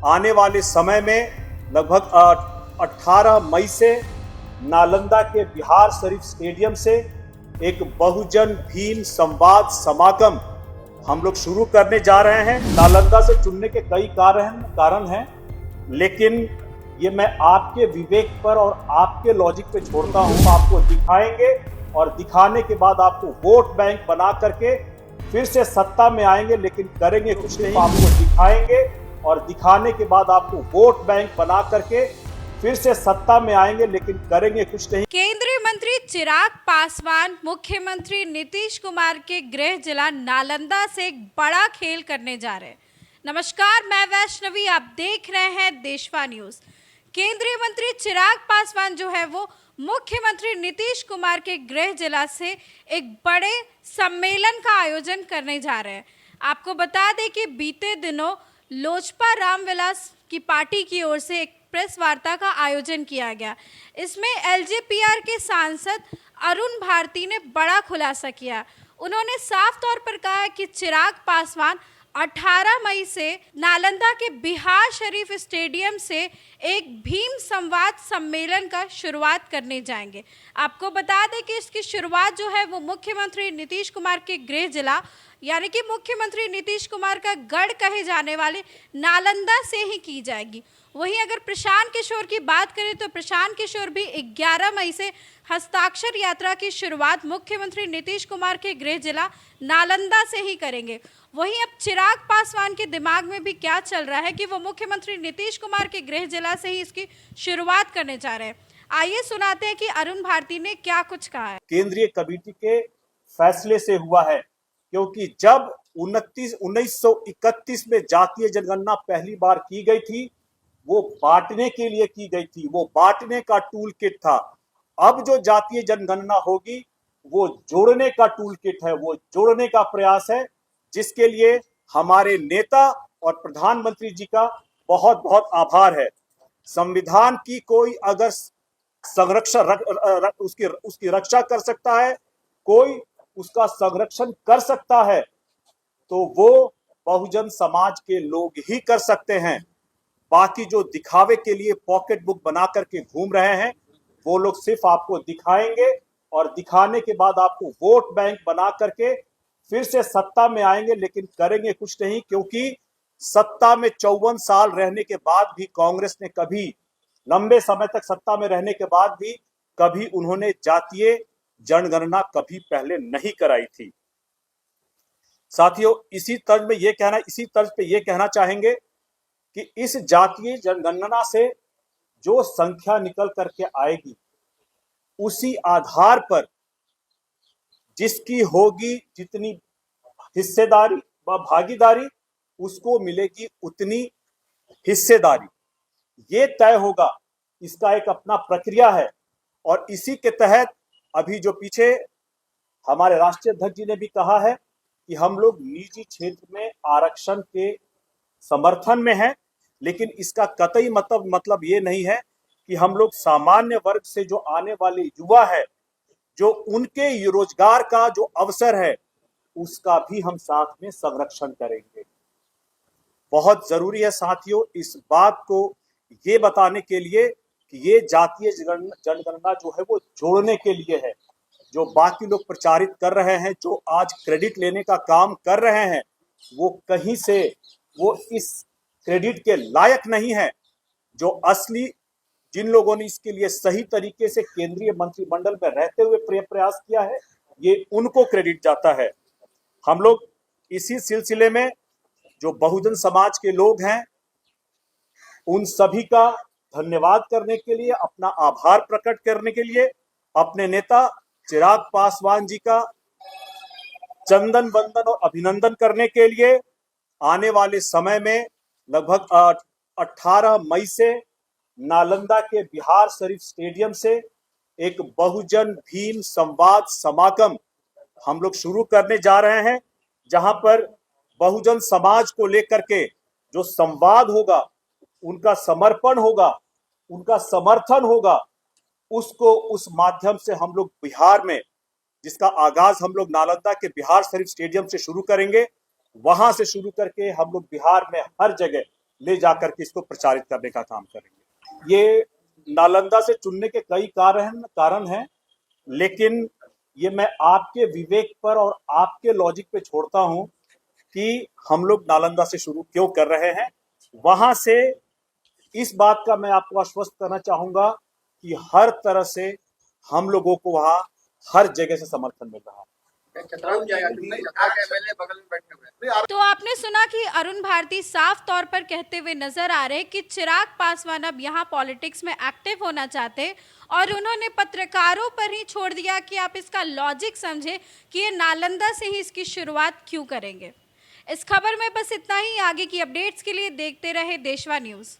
आने वाले समय में लगभग 18 मई से नालंदा के बिहार शरीफ स्टेडियम से एक बहुजन भीम संवाद समागम हम लोग शुरू करने जा रहे हैं। नालंदा से चुनने के कई कारण हैं, लेकिन ये मैं आपके विवेक पर और आपके लॉजिक पे छोड़ता हूँ। आपको दिखाएंगे और दिखाने के बाद आपको वोट बैंक बना करके फिर से सत्ता में आएंगे, लेकिन करेंगे कुछ नहीं। आपको दिखाएंगे और दिखाने के बाद आपको वोट बैंक बना करके फिर से सत्ता में आएंगे, लेकिन करेंगे कुछ नहीं। केंद्रीय मंत्री चिराग पासवान मुख्यमंत्री नीतीश कुमार के गृह जिला नालंदा से एक बड़ा खेल करने जा रहे हैं। नमस्कार, मैं वैष्णवी, आप देख रहे हैं देशवा न्यूज। केंद्रीय मंत्री चिराग पासवान जो है वो मुख्यमंत्री नीतीश कुमार के गृह जिला से एक बड़े सम्मेलन का आयोजन करने जा रहे हैं। आपको बता दें कि बीते दिनों लोजपा रामविलास की पार्टी की ओर से एक प्रेस वार्ता का आयोजन किया गया। इसमें एलजेपीआर के सांसद अरुण भारती ने बड़ा खुलासा किया। उन्होंने साफ तौर पर कहा कि चिराग पासवान 18 मई से नालंदा के बिहार शरीफ स्टेडियम से एक भीम संवाद सम्मेलन का शुरुआत करने जाएंगे। आपको बता दें कि इसकी शुरुआत जो है वो मुख्यमंत्री नीतीश कुमार के गृह जिला यानी कि मुख्यमंत्री नीतीश कुमार का गढ़ कहे जाने वाले नालंदा से ही की जाएगी। वहीं अगर प्रशांत किशोर की बात करें तो प्रशांत किशोर भी 11 मई से हस्ताक्षर यात्रा की शुरुआत मुख्यमंत्री नीतीश कुमार के गृह जिला नालंदा से ही करेंगे। वहीं अब चिराग पासवान के दिमाग में भी क्या चल रहा है कि वो मुख्यमंत्री नीतीश कुमार के गृह जिला से ही इसकी शुरुआत करने जा रहे हैं। आइए सुनाते हैं कि अरुण भारती ने क्या कुछ कहा है। केंद्रीय कमेटी के फैसले से हुआ है, क्योंकि जब 1931 में जातीय जनगणना पहली बार की गई थी, वो बांटने के लिए की गई थी, वो बांटने का टूल किट था। अब जो जातीय जनगणना होगी वो जोड़ने का टूल किट है, वो जोड़ने का प्रयास है, जिसके लिए हमारे नेता और प्रधानमंत्री जी का बहुत बहुत आभार है। संविधान की कोई अगर संरक्षण उसकी रक्षा कर सकता है, कोई उसका संरक्षण कर सकता है, तो वो बहुजन समाज के लोग ही कर सकते हैं। बाकी जो दिखावे के लिए पॉकेट बुक बना करके घूम रहे हैं, वो लोग सिर्फ आपको दिखाएंगे और दिखाने के बाद आपको वोट बैंक बना करके फिर से सत्ता में आएंगे, लेकिन करेंगे कुछ नहीं। क्योंकि सत्ता में 54 साल रहने के बाद भी कांग्रेस ने कभी, लंबे समय तक सत्ता में रहने के बाद भी कभी उन्होंने जातीय जनगणना कभी पहले नहीं कराई थी। साथियों, इसी तर्ज पे ये कहना चाहेंगे कि इस जातीय जनगणना से जो संख्या निकल करके आएगी, उसी आधार पर जिसकी होगी जितनी हिस्सेदारी व भागीदारी, उसको मिलेगी उतनी हिस्सेदारी। ये तय होगा, इसका एक अपना प्रक्रिया है। और इसी के तहत अभी जो पीछे हमारे राष्ट्रीय अध्यक्ष जी ने भी कहा है कि हम लोग निजी क्षेत्र में आरक्षण के समर्थन में हैं, लेकिन इसका कतई मतलब ये नहीं है कि हम लोग सामान्य वर्ग से जो आने वाले युवा है, जो उनके रोजगार का जो अवसर है, उसका भी हम साथ में संरक्षण करेंगे। बहुत जरूरी है साथियों इस बात को ये बताने के लिए कि ये जातीय जनगणना जो है वो जोड़ने के लिए है। जो बाकी लोग प्रचारित कर रहे हैं, जो आज क्रेडिट लेने का काम कर रहे हैं, वो कहीं से वो इस क्रेडिट के लायक नहीं है। जो असली जिन लोगों ने इसके लिए सही तरीके से केंद्रीय मंत्रिमंडल में रहते हुए प्रयास किया है, ये उनको क्रेडिट जाता है। हम लोग इसी सिलसिले में जो बहुजन समाज के लोग हैं, उन सभी का धन्यवाद करने के लिए, अपना आभार प्रकट करने के लिए, अपने नेता चिराग पासवान जी का चंदन वंदन और अभिनंदन करने के लिए आने वाले समय में लगभग 18 मई से नालंदा के बिहार शरीफ स्टेडियम से एक बहुजन भीम संवाद समागम हम लोग शुरू करने जा रहे हैं, जहां पर बहुजन समाज को लेकर के जो संवाद होगा, उनका समर्पण होगा, उनका समर्थन होगा, उसको उस माध्यम से हम लोग बिहार में, जिसका आगाज हम लोग नालंदा के बिहार शरीफ स्टेडियम से शुरू करेंगे, वहां से शुरू करके हम लोग बिहार में हर जगह ले जाकर के इसको प्रचारित करने का काम करेंगे। ये नालंदा से चुनने के कई कारण हैं, लेकिन ये मैं आपके विवेक पर और आपके लॉजिक पे छोड़ता हूं कि हम लोग नालंदा से शुरू क्यों कर रहे हैं। वहां से इस बात का मैं आपको आश्वस्त करना चाहूंगा कि हर तरह से हम लोगों को वहां हर जगह से समर्थन मिल रहा है। तो आपने सुना कि अरुण भारती साफ तौर पर कहते हुए नजर आ रहे कि चिराग पासवान अब यहाँ पॉलिटिक्स में एक्टिव होना चाहते, और उन्होंने पत्रकारों पर ही छोड़ दिया कि आप इसका लॉजिक समझे कि ये नालंदा से ही इसकी शुरुआत क्यों करेंगे। इस खबर में बस इतना ही। आगे की अपडेट्स के लिए देखते रहे देशवा न्यूज।